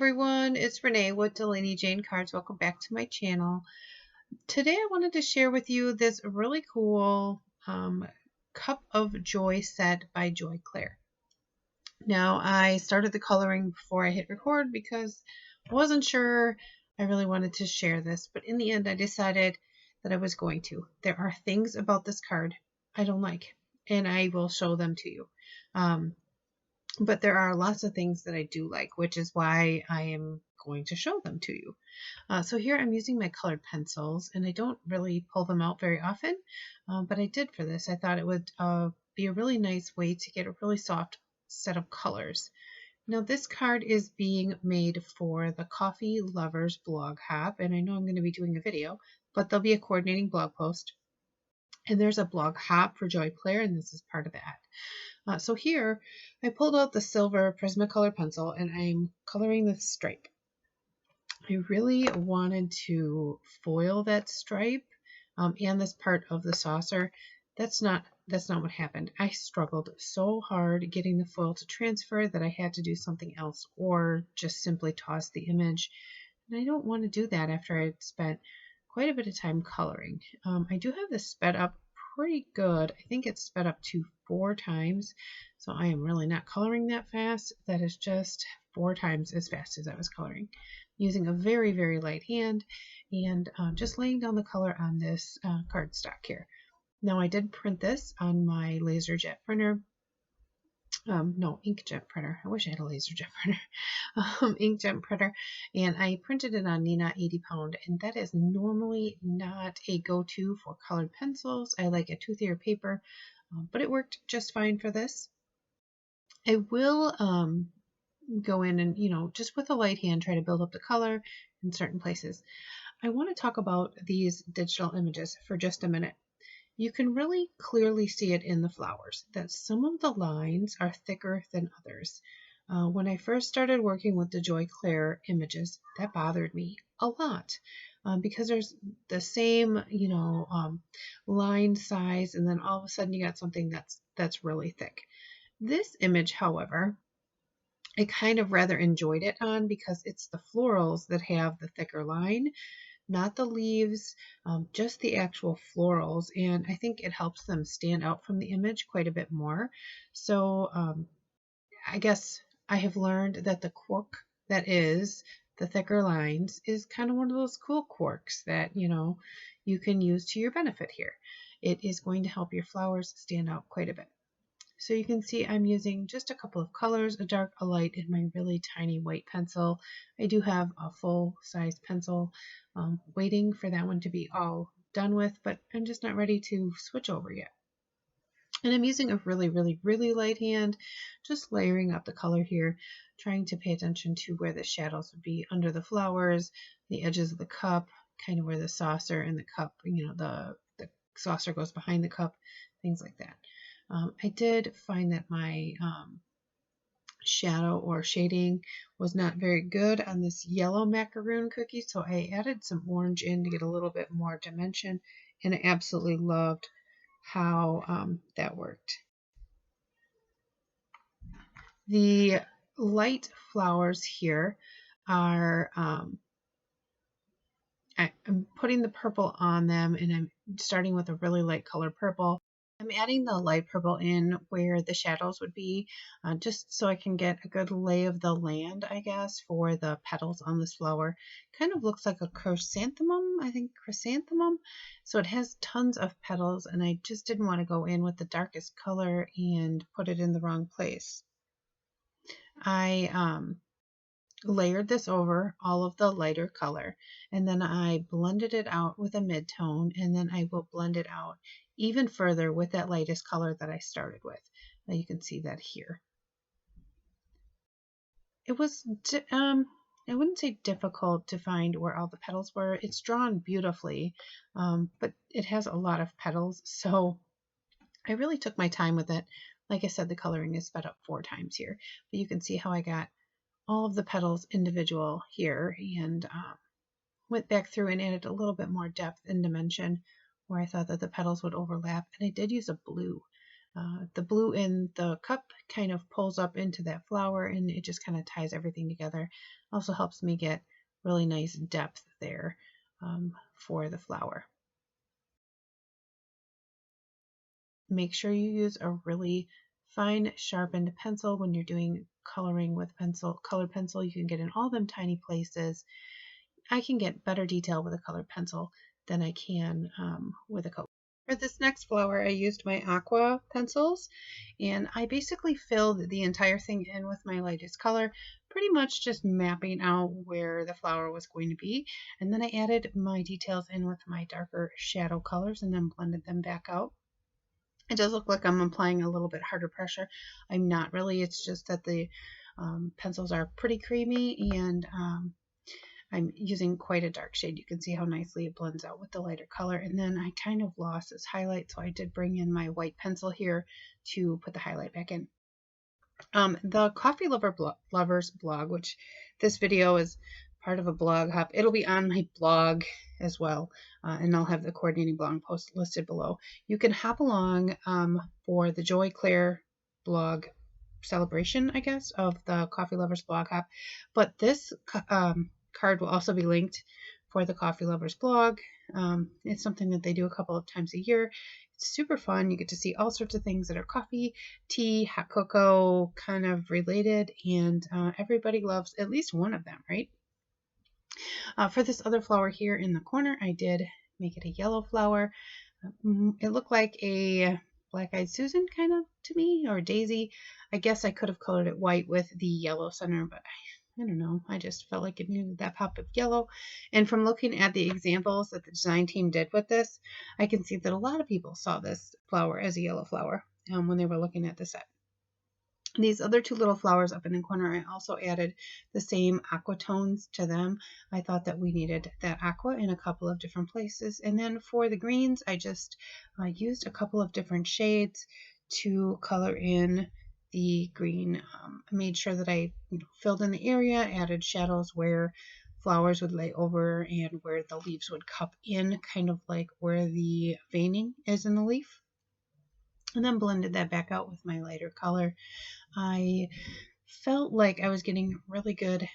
everyone, it's Renee with Delaney Jane Cards. Welcome back to my channel. Today I wanted to share with you this really cool Cup of Joy set by Clair. Now I started the coloring before I hit record because I wasn't sure I really wanted to share this, but in the end I decided that I was going to. There are things about this card I don't like, and I will show them to you. But there are lots of things that I do like, which is why I am going to show them to you. So here I'm using my colored pencils, and I don't really pull them out very often, but I did for this. I thought it would be a really nice way to get a really soft set of colors. Now this card is being made for the Coffee Lovers blog hop, and I know I'm going to be doing a video, but there'll be a coordinating blog post. And there's a blog hop for Clair, and this is part of that. So here I pulled out the silver Prismacolor pencil and I'm coloring the stripe. I really wanted to foil that stripe and this part of the saucer. That's not what happened. I struggled so hard getting the foil to transfer that I had to do something else or just simply toss the image. And I don't want to do that after I'd spent quite a bit of time coloring. I do have this sped up pretty good. I think it's sped up to 4 times, so I am really not coloring that fast. That is just 4 times as fast as I was coloring, using a very, very light hand and just laying down the color on this cardstock here. Now I did print this on my LaserJet printer. No, inkjet printer. I wish I had a LaserJet printer. Inkjet printer, and I printed it on Nina 80 pound, and that is normally not a go-to for colored pencils. I like a toothier paper, but it worked just fine for this. I will go in and, just with a light hand, try to build up the color in certain places. I want to talk about these digital images for just a minute. You can really clearly see it in the flowers that some of the lines are thicker than others. When I first started working with the Clair images, that bothered me a lot because there's the same, line size, and then all of a sudden you got something that's really thick. This image, however, I kind of rather enjoyed it on because it's the florals that have the thicker line, not the leaves, just the actual florals, and I think it helps them stand out from the image quite a bit more. So I guess I have learned that the quirk that is the thicker lines is kind of one of those cool quirks that you can use to your benefit here. It is going to help your flowers stand out quite a bit. So you can see I'm using just a couple of colors, a dark, a light, and my really tiny white pencil. I do have a full-size pencil waiting for that one to be all done with, but I'm just not ready to switch over yet. And I'm using a really, really, really light hand, just layering up the color here, trying to pay attention to where the shadows would be under the flowers, the edges of the cup, kind of where the saucer and the cup, the saucer goes behind the cup, things like that. I did find that my shadow or shading was not very good on this yellow macaroon cookie, so I added some orange in to get a little bit more dimension, and I absolutely loved how that worked. The light flowers here are, I'm putting the purple on them, and I'm starting with a really light color purple. I'm adding the light purple in where the shadows would be, just so I can get a good lay of the land, I guess, for the petals on this flower. Kind of looks like a chrysanthemum, I think chrysanthemum. So it has tons of petals, and I just didn't want to go in with the darkest color and put it in the wrong place. I layered this over all of the lighter color, and then I blended it out with a mid-tone, and then I will blend it out even further with that lightest color that I started with. Now you can see that here. It was, I wouldn't say difficult to find where all the petals were. It's drawn beautifully, but it has a lot of petals, so I really took my time with it. Like I said, the coloring is sped up 4 times here, but you can see how I got all of the petals individual here, and went back through and added a little bit more depth and dimension where I thought that the petals would overlap. And I did use a blue The blue in the cup kind of pulls up into that flower, and it just kind of ties everything together. Also helps me get really nice depth there for the flower. Make sure you use a really fine sharpened pencil when you're doing coloring with colored pencil. You can get in all them tiny places. I can get better detail with a colored pencil than I can with a coat. For this next flower, I used my aqua pencils, and I basically filled the entire thing in with my lightest color, pretty much just mapping out where the flower was going to be. And then I added my details in with my darker shadow colors and then blended them back out. It does look like I'm applying a little bit harder pressure. I'm not really. It's just that the pencils are pretty creamy, and I'm using quite a dark shade. You can see how nicely it blends out with the lighter color. And then I kind of lost this highlight, so I did bring in my white pencil here to put the highlight back in. The Coffee Lovers blog, which this video is part of a blog hop. It'll be on my blog as well, and I'll have the coordinating blog post listed below. You can hop along for the Joy Clair blog celebration, I guess, of the Coffee Lovers blog hop. But this card will also be linked for the Coffee Lovers blog. It's something that they do a couple of times a year. It's super fun. You get to see all sorts of things that are coffee, tea, hot cocoa kind of related, and everybody loves at least one of them, right? For this other flower here in the corner, I did make it a yellow flower. It looked like a black-eyed Susan kind of to me, or daisy. I guess I could have colored it white with the yellow center, but I don't know. I just felt like it needed that pop of yellow. And from looking at the examples that the design team did with this, I can see that a lot of people saw this flower as a yellow flower when they were looking at the set. These other two little flowers up in the corner, I also added the same aqua tones to them. I thought that we needed that aqua in a couple of different places. And then for the greens, I just used a couple of different shades to color in the green. I made sure that I filled in the area, added shadows where flowers would lay over and where the leaves would cup in, kind of like where the veining is in the leaf. And then blended that back out with my lighter color. I felt like I was getting really good.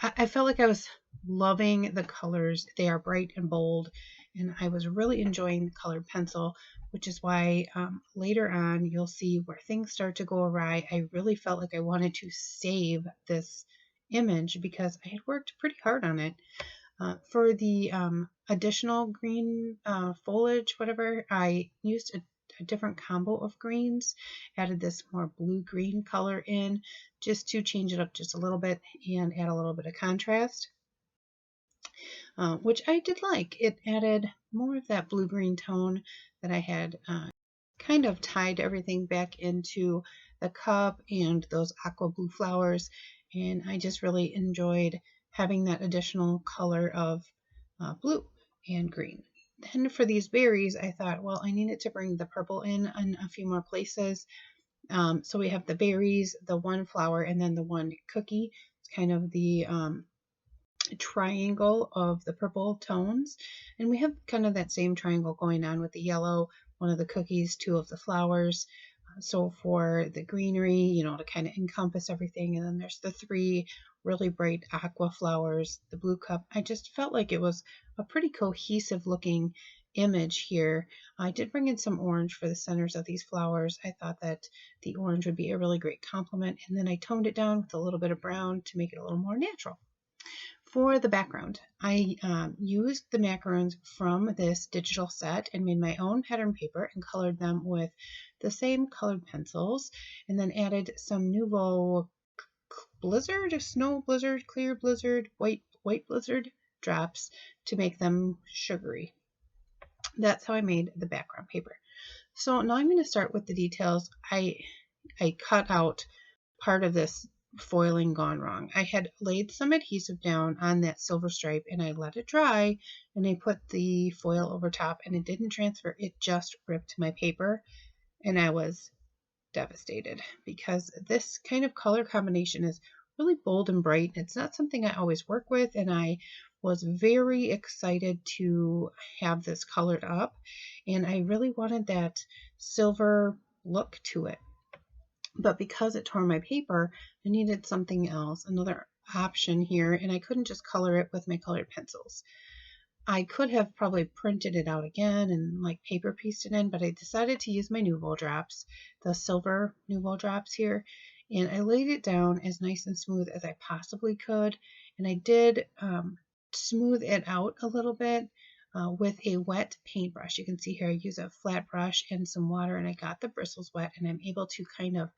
I felt like I was loving the colors. They are bright and bold, and I was really enjoying the colored pencil, which is why later on you'll see where things start to go awry. I really felt like I wanted to save this image because I had worked pretty hard on it. For the additional green foliage, whatever, I used a different combo of greens, added this more blue-green color in just to change it up just a little bit and add a little bit of contrast, which I did like. It added more of that blue-green tone that I had kind of tied everything back into the cup and those aqua blue flowers, and I just really enjoyed having that additional color of blue and green. Then for these berries, I thought, well, I needed to bring the purple in a few more places. So we have the berries, the one flower, and then the one cookie. It's kind of the triangle of the purple tones. And we have kind of that same triangle going on with the yellow, one of the cookies, two of the flowers. So for the greenery, to kind of encompass everything. And then there's the three really bright aqua flowers, the blue cup. I just felt like it was a pretty cohesive looking image here. I did bring in some orange for the centers of these flowers. I thought that the orange would be a really great complement. And then I toned it down with a little bit of brown to make it a little more natural. For the background, I used the macaroons from this digital set and made my own pattern paper and colored them with the same colored pencils, and then added some Nouveau Blizzard, Snow Blizzard, Clear Blizzard, White Blizzard drops to make them sugary. That's how I made the background paper. So now I'm going to start with the details. I cut out part of this foiling gone wrong. I had laid some adhesive down on that silver stripe and I let it dry, and I put the foil over top, and it didn't transfer. It just ripped my paper, and I was devastated because this kind of color combination is really bold and bright. It's not something I always work with, and I was very excited to have this colored up, and I really wanted that silver look to it. But because it tore my paper, I needed something else, another option here, and I couldn't just color it with my colored pencils. I could have probably printed it out again and like paper pieced it in, but I decided to use my Nuvo drops, the silver Nuvo drops here, and I laid it down as nice and smooth as I possibly could. And I did smooth it out a little bit with a wet paintbrush. You can see here I use a flat brush and some water, and I got the bristles wet, and I'm able to kind of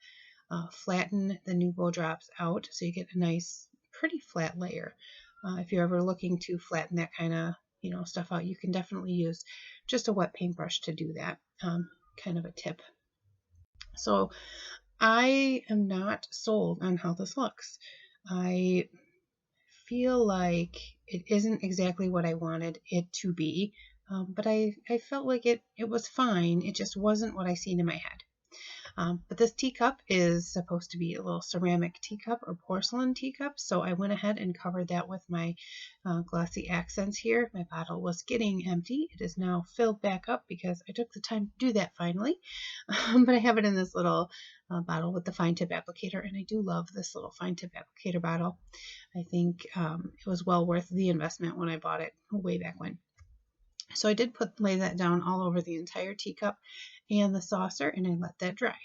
flatten the Nuvo drops out so you get a nice, pretty flat layer. If you're ever looking to flatten that kind of stuff out, you can definitely use just a wet paintbrush to do that. Kind of a tip. So I am not sold on how this looks. I feel like it isn't exactly what I wanted it to be, but I felt like it was fine. It just wasn't what I seen in my head. But this teacup is supposed to be a little ceramic teacup or porcelain teacup, so I went ahead and covered that with my glossy accents here. My bottle was getting empty. It is now filled back up because I took the time to do that finally. But I have it in this little bottle with the fine tip applicator, and I do love this little fine tip applicator bottle. I think it was well worth the investment when I bought it way back when. So I did lay that down all over the entire teacup and the saucer, and I let that dry.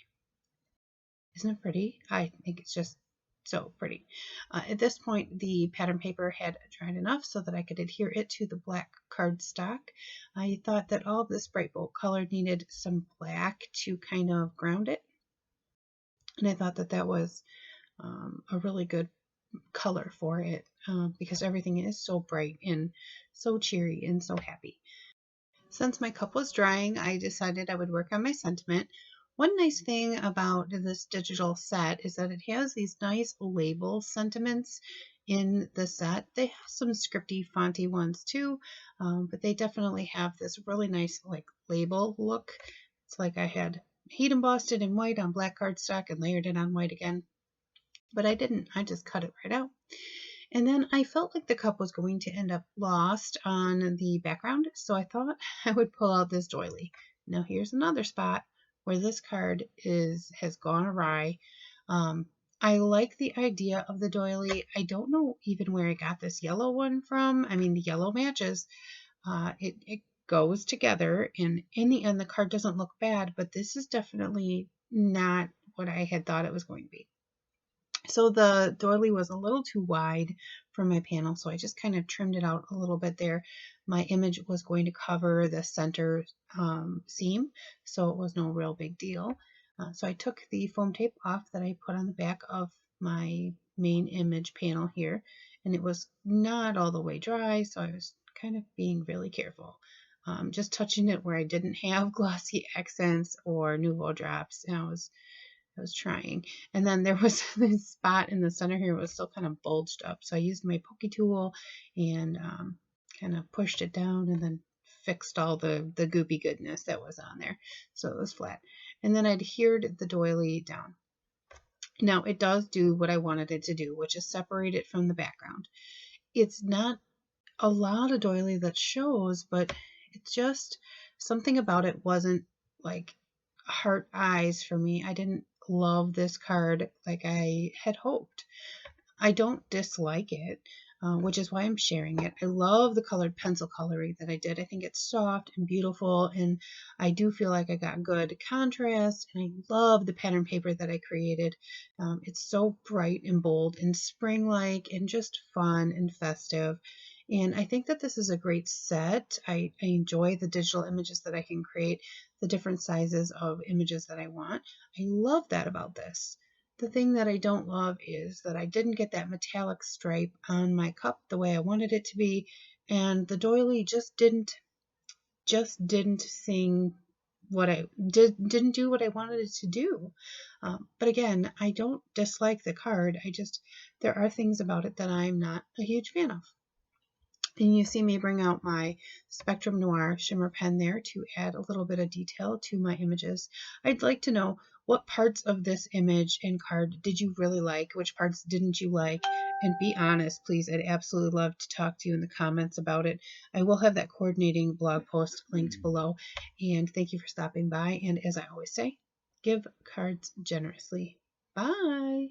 Isn't it pretty? I think it's just so pretty. At this point, the pattern paper had dried enough so that I could adhere it to the black cardstock. I thought that all of this bright bold color needed some black to kind of ground it, and I thought that that was a really good color for it because everything is so bright and so cheery and so happy. Since my cup was drying, I decided I would work on my sentiment. One nice thing about this digital set is that it has these nice label sentiments in the set. They have some scripty, fonty ones too, but they definitely have this really nice like label look. It's like I had heat embossed it in white on black cardstock and layered it on white again, but I didn't. I just cut it right out. And then I felt like the cup was going to end up lost on the background, so I thought I would pull out this doily. Now here's another spot where this card has gone awry. I like the idea of the doily. I don't know even where I got this yellow one from. I mean, the yellow matches. It goes together, and in the end, the card doesn't look bad, but this is definitely not what I had thought it was going to be. So the doily was a little too wide for my panel, so I just kind of trimmed it out a little bit there. My image was going to cover the center seam, so it was no real big deal. So I took the foam tape off that I put on the back of my main image panel here, and it was not all the way dry, so I was kind of being really careful. Just touching it where I didn't have glossy accents or Nuvo drops, and I was trying. And then there was this spot in the center here, it was still kind of bulged up. So I used my pokey tool and kind of pushed it down and then fixed all the goopy goodness that was on there. So it was flat. And then I adhered the doily down. Now it does do what I wanted it to do, which is separate it from the background. It's not a lot of doily that shows, but it's just something about it wasn't like heart eyes for me. I didn't love this card like I had hoped. I don't dislike it, which is why I'm sharing it. I love the colored pencil coloring that I did. I think it's soft and beautiful, and I do feel like I got good contrast, and I love the pattern paper that I created. It's so bright and bold and spring-like and just fun and festive. And I think that this is a great set. I enjoy the digital images that I can create, the different sizes of images that I want. I love that about this. The thing that I don't love is that I didn't get that metallic stripe on my cup the way I wanted it to be, and the doily just didn't sing what I didn't do what I wanted it to do. But again, I don't dislike the card. There are things about it that I'm not a huge fan of. And you see me bring out my Spectrum Noir shimmer pen there to add a little bit of detail to my images. I'd like to know, What parts of this image and card did you really like? Which parts didn't you like? And be honest, please. I'd absolutely love to talk to you in the comments about it. I will have that coordinating blog post linked below. And thank you for stopping by. And as I always say, give cards generously. Bye.